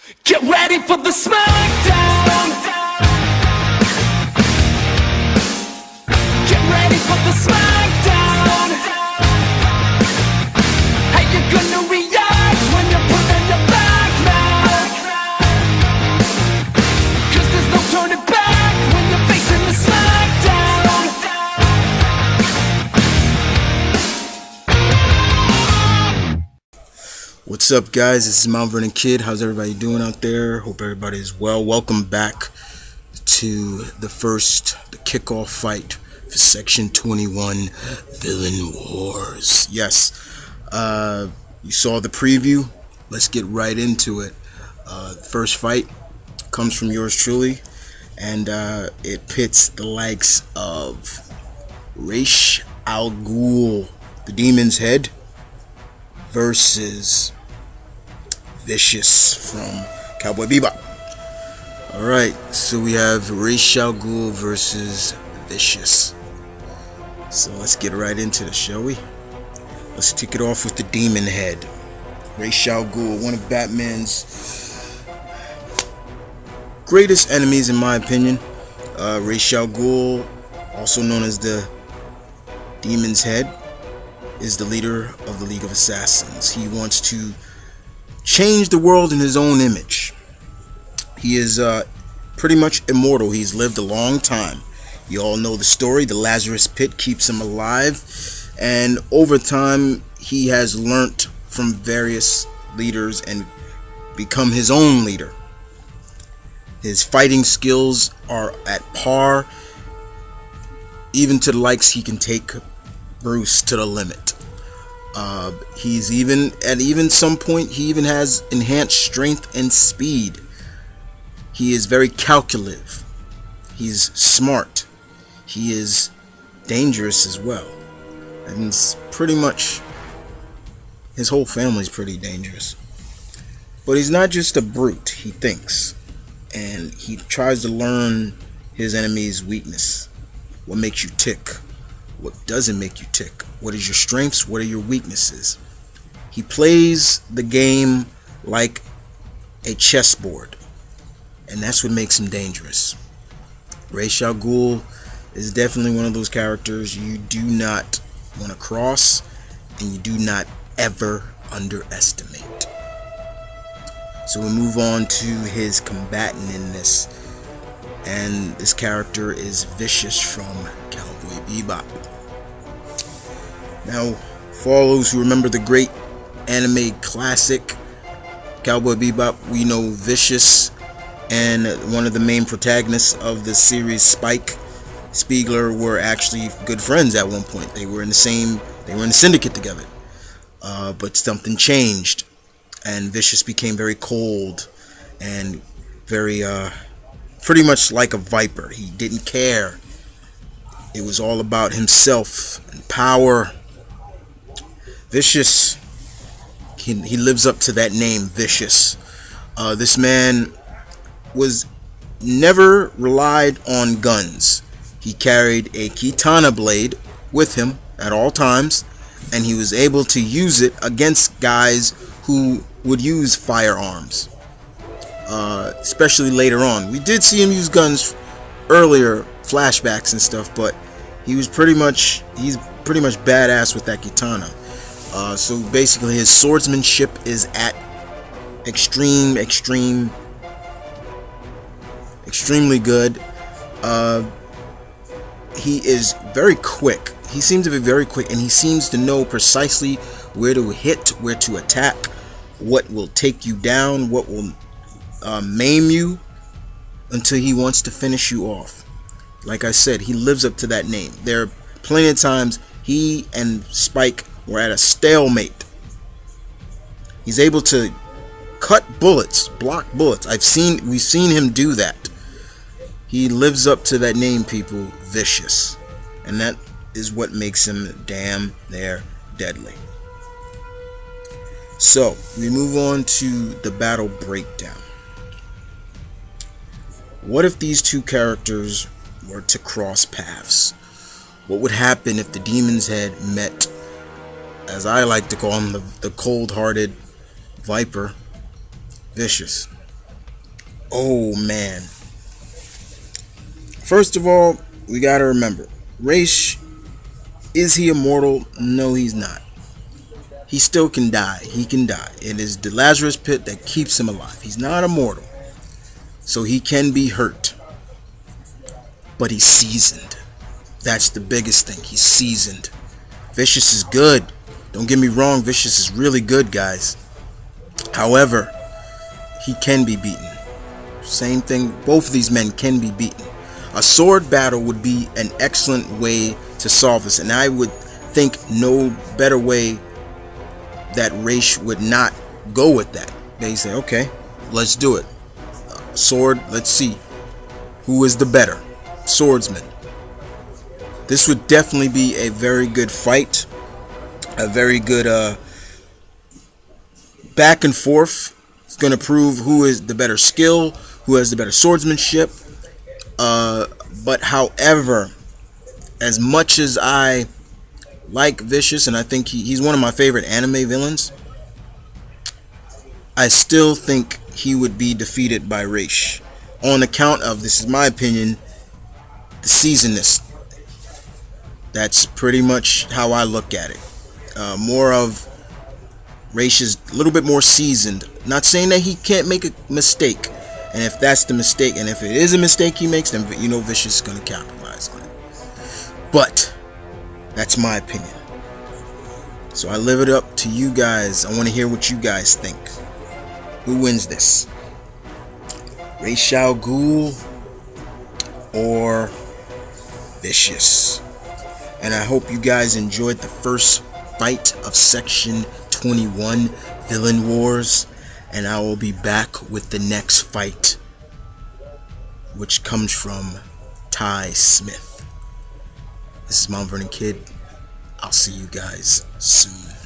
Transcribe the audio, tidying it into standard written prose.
Get ready for the smackdown. Get ready for the smackdown. How you gonna react when you're put in your back now? 'Cause there's no turning back when you're facing the smackdown. What's up, guys? This is Mount Vernon Kid. How's everybody doing out there? Hope everybody is well. Welcome back to the kickoff fight for Section 21 Villain Wars. Yes, you saw the preview. Let's get right into it. The first fight comes from yours truly, and it pits the likes of Ghul, the Demon's Head, versus Vicious from Cowboy Bebop. Alright, so we have Ghul versus Vicious. So let's get right into this, shall we? Let's kick it off with the Demon Head. Ghul, one of Batman's greatest enemies in my opinion. Ghul, also known as the Demon's Head, is the leader of the League of Assassins. He wants to change the world in his own image. He is pretty much immortal. He's lived a long time. You all know the story. The Lazarus Pit keeps him alive, and over time he has learnt from various leaders and become his own leader. His fighting skills are at par, even to the likes he can take Bruce to the limit. He's even some point he even has enhanced strength and speed. He is very calculative. He's smart. He is dangerous as well. And it's pretty much his whole family's pretty dangerous. But he's not just a brute. He thinks, and he tries to learn his enemy's weakness. What makes you tick? What doesn't make you tick? What is your strengths? What are your weaknesses? He plays the game like a chessboard, and that's what makes him dangerous. Ghul is definitely one of those characters you do not want to cross, and you do not ever underestimate. So we move on to his combatant in this, and this character is Vicious from Cowboy Bebop. Now, for all those who remember the great anime classic Cowboy Bebop, we know Vicious and one of the main protagonists of the series, Spike Spiegler, were actually good friends at one point. They were in the syndicate together. But something changed, and Vicious became very cold and very pretty much like a viper. He didn't care. It was all about himself and power. Vicious, he lives up to that name, Vicious. This man was never relied on guns. He carried a katana blade with him at all times, and he was able to use it against guys who would use firearms, especially later on. We did see him use guns earlier, flashbacks and stuff, but he's pretty much badass with that katana. So basically his swordsmanship is at extremely good. He is very quick. He seems to be very quick, and he seems to know precisely where to hit, where to attack, what will take you down, what will maim you, until he wants to finish you off. Like I said, he lives up to that name. There are plenty of times he and Spike were at a stalemate. He's able to cut bullets, block bullets. We've seen him do that. He lives up to that name, people, Vicious. And that is what makes him damn near deadly. So, we move on to the battle breakdown. What if these two characters were to cross paths? What would happen if the Demon's Head met, as I like to call him, the cold-hearted Viper, Vicious? Oh man. First of all, we gotta remember, Raish, is he immortal? No, he's not. He still can die. He can die. It is the Lazarus pit that keeps him alive. He's not immortal. So he can be hurt. But he's seasoned. That's the biggest thing. He's seasoned. Vicious is good. Don't get me wrong, Vicious is really good, guys. However, he can be beaten. Same thing, both of these men can be beaten. A sword battle would be an excellent way to solve this, and I would think no better way that Raish would not go with that. They say, okay, let's do it. Sword, let's see who is the better swordsman. This would definitely be a very good fight, a very good back and forth. It's going to prove who is the better skill, who has the better swordsmanship. But however, as much as I like Vicious, and I think he's one of my favorite anime villains, I still think he would be defeated by Raish on account of, this is my opinion, the seasonedness. That's pretty much how I look at it. More of Raish is a little bit more seasoned. Not saying that he can't make a mistake, and if that's the mistake, and if it is a mistake he makes, then Vicious is going to capitalize on it. But that's my opinion. So I leave it up to you guys. I want to hear what you guys think. Who wins this? Ra's al Ghul or Vicious? And I hope you guys enjoyed the first fight of Section 21 Villain Wars. And I will be back with the next fight, which comes from Ty Smith. This is Mount Vernon Kid. I'll see you guys soon.